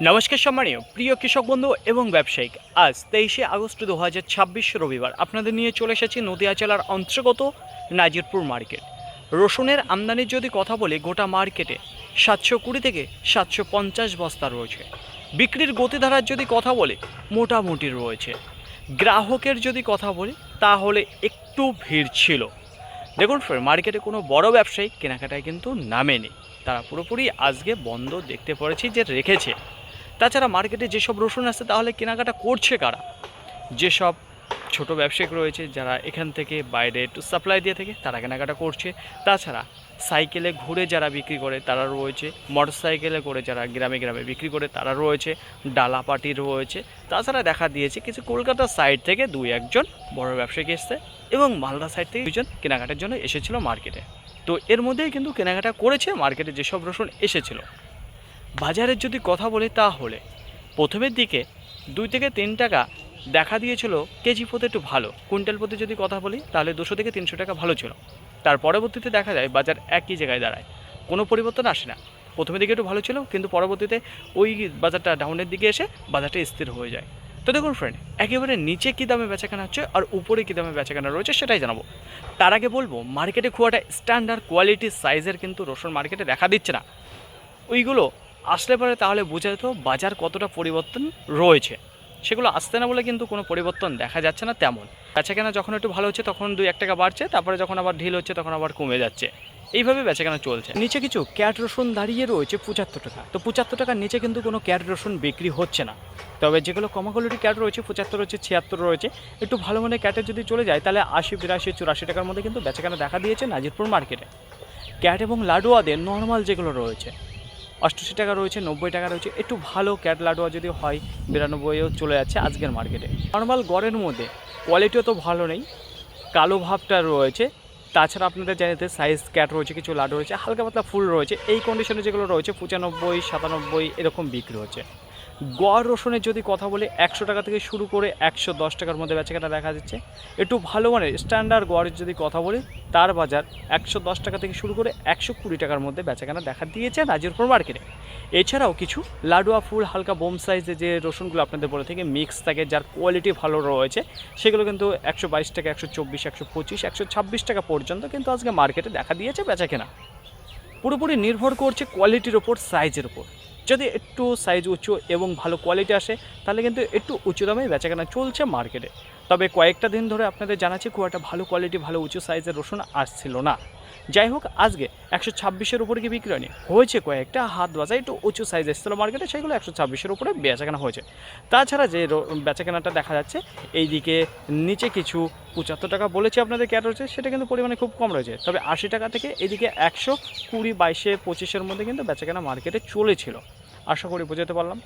নমস্কার সম্মানীয় প্রিয় কৃষক বন্ধু এবং ব্যবসায়িক। আজ 23শে আগস্ট 2026 রবিবার আপনাদের নিয়ে চলে এসেছি নদিয়া জেলার অন্তর্গত নাজিরপুর মার্কেট। রসুনের আমদানির যদি কথা বলি, গোটা মার্কেটে 720 থেকে 750 বস্তা রয়েছে। বিক্রির গতিধারার যদি কথা বলি, মোটামুটি রয়েছে। গ্রাহকের যদি কথা বলি তাহলে একটু ভিড় ছিল। দেখুন মার্কেটে কোনো বড় ব্যবসায়ী কেনাকাটায় কিন্তু নামেনি, তারা পুরোপুরি আজকে বন্ধ দেখতে পড়েছি যে রেখেছে। তাছাড়া মার্কেটে যেসব রসুন আসছে তাহলে কেনাকাটা করছে কারা? যেসব ছোট ব্যবসায়িক রয়েছে যারা এখান থেকে বাইরে একটু সাপ্লাই দিয়ে থাকে তারা কেনাকাটা করছে। তাছাড়া সাইকেলে ঘুরে যারা বিক্রি করে তারা রয়েছে, মোটর সাইকেলে করে যারা গ্রামে গ্রামে বিক্রি করে তারা রয়েছে, ডালাপাটি রয়েছে। তাছাড়া দেখা দিয়েছে কিছু কলকাতার সাইড থেকে দুই একজন বড় ব্যবসায়িক এসছে এবং মালদা সাইড থেকে দুজন কেনাকাটার জন্য এসেছিল মার্কেটে। তো এর মধ্যেই কিন্তু কেনাকাটা করেছে মার্কেটে যেসব রসুন এসেছিলো। বাজারের যদি কথা বলি তাহলে প্রথমের দিকে 2 থেকে 3 টাকা দেখা দিয়েছিল কেজি প্রতি, একটু ভালো। কুইন্টাল প্রতি যদি কথা বলি তাহলে 200 থেকে 300 টাকা ভালো ছিল। তার পরবর্তীতে দেখা যায় বাজার একই জায়গায় দাঁড়ায়, কোনো পরিবর্তন আসে না। প্রথমের দিকে একটু ভালো ছিল, কিন্তু পরবর্তীতে ওই বাজারটা ডাউনের দিকে এসে বাজারটা স্থির হয়ে যায়। তো দেখুন ফ্রেন্ড, একেবারে নিচে কী দামে বেচাকেনা হচ্ছে আর উপরে কী দামে বেচাকেনা রয়েছে সেটাই জানাবো। তার আগে বলবো, মার্কেটে খুব একটা স্ট্যান্ডার্ড কোয়ালিটির সাইজের কিন্তু রসুন মার্কেটে দেখা দিচ্ছে না। ওইগুলো আসলে পরে তাহলে বোঝা যেত বাজার কতটা পরিবর্তন রয়েছে। সেগুলো আসতে না বলে কিন্তু কোনো পরিবর্তন দেখা যাচ্ছে না তেমন। বেচাকেনা যখন একটু ভালো হচ্ছে তখন 2-1 টাকা বাড়ছে, তারপরে যখন আবার ঢিল হচ্ছে তখন আবার কমে যাচ্ছে। এইভাবে বেচাকেনা চলছে। নিচে কিছু ক্যাট রসুন দাঁড়িয়ে রয়েছে 75 টাকা। তো 75 টাকার নিচে কিন্তু কোনো ক্যাট রসুন বিক্রি হচ্ছে না। তবে যেগুলো কমা কোয়ালিটি ক্যাট রয়েছে 75 রয়েছে, 76 রয়েছে। একটু ভালো মানের ক্যাটে যদি চলে যায় তাহলে 80, 82, 84 টাকার মধ্যে কিন্তু বেচাকেনা দেখা দিয়েছে নাজিরপুর মার্কেটে। ক্যাট এবং লাডুয়াদের নর্মাল যেগুলো রয়েছে 88 টাকা রয়েছে, 90 টাকা রয়েছে। একটু ভালো ক্যাট লাডুয়া যদি হয় 92ও চলে যাচ্ছে আজকের মার্কেটে। নর্মাল গড়ের মধ্যে কোয়ালিটিও তো ভালো নেই, কালো ভাবটা রয়েছে। তাছাড়া আপনাদের জানিতে সাইজ ক্যাট রয়েছে, কিছু লাডু রয়েছে, হালকা পাতলা ফুল রয়েছে। এই কন্ডিশনে যেগুলো রয়েছে 95, 97 এরকম বিক্রি হচ্ছে। গড় রসুনের যদি কথা বলি 100 টাকা থেকে শুরু করে 110 টাকার মধ্যে বেচাকেনা দেখা যাচ্ছে। একটু ভালো মানের স্ট্যান্ডার্ড গড়ের যদি কথা বলি তার বাজার 110 টাকা থেকে শুরু করে 120 টাকার মধ্যে বেচাকেনা দেখা দিয়েছে নাজিরপুর মার্কেটে। এছাড়াও কিছু লাডুয়া ফুল হালকা বোম সাইজে যে রসুনগুলো আপনাদের বলে থেকে মিক্স থাকে, যার কোয়ালিটি ভালো রয়েছে, সেগুলো কিন্তু 122 টাকা, 124, 125, 126 টাকা পর্যন্ত কিন্তু আজকে মার্কেটে দেখা দিয়েছে বেচাকেনা। পুরোপুরি নির্ভর করছে কোয়ালিটির ওপর, সাইজের ওপর। যদি একটু সাইজ উঁচু এবং ভালো কোয়ালিটি আসে তাহলে কিন্তু একটু উঁচু দামে বেচাকেনা চলছে মার্কেটে। তবে কয়েকটা দিন ধরে আপনাদের জানাচ্ছি খুব একটা ভালো কোয়ালিটি ভালো উঁচু সাইজের রসুন আসছিল না। যাই হোক, আজকে 126-এর উপরে কি বিক্রি হয়েছে কয়েকটা হাত বাজা একটু উঁচু সাইজ এসেছিলো মার্কেটে, সেগুলো 126-এর উপরে বেচাকেনা হয়েছে। তাছাড়া যে বেচাকেনাটা দেখা যাচ্ছে এইদিকে নিচে কিছু 75 টাকা বলেছে আপনাদের ক্যাট রয়েছে, সেটা কিন্তু পরিমাণে খুব কম রয়েছে। তবে 80 টাকা থেকে এদিকে 120, 22, 25-এর মধ্যে কিন্তু বেচাকেনা মার্কেটে চলেছিল। আশা করি বোঝাতে পারলাম।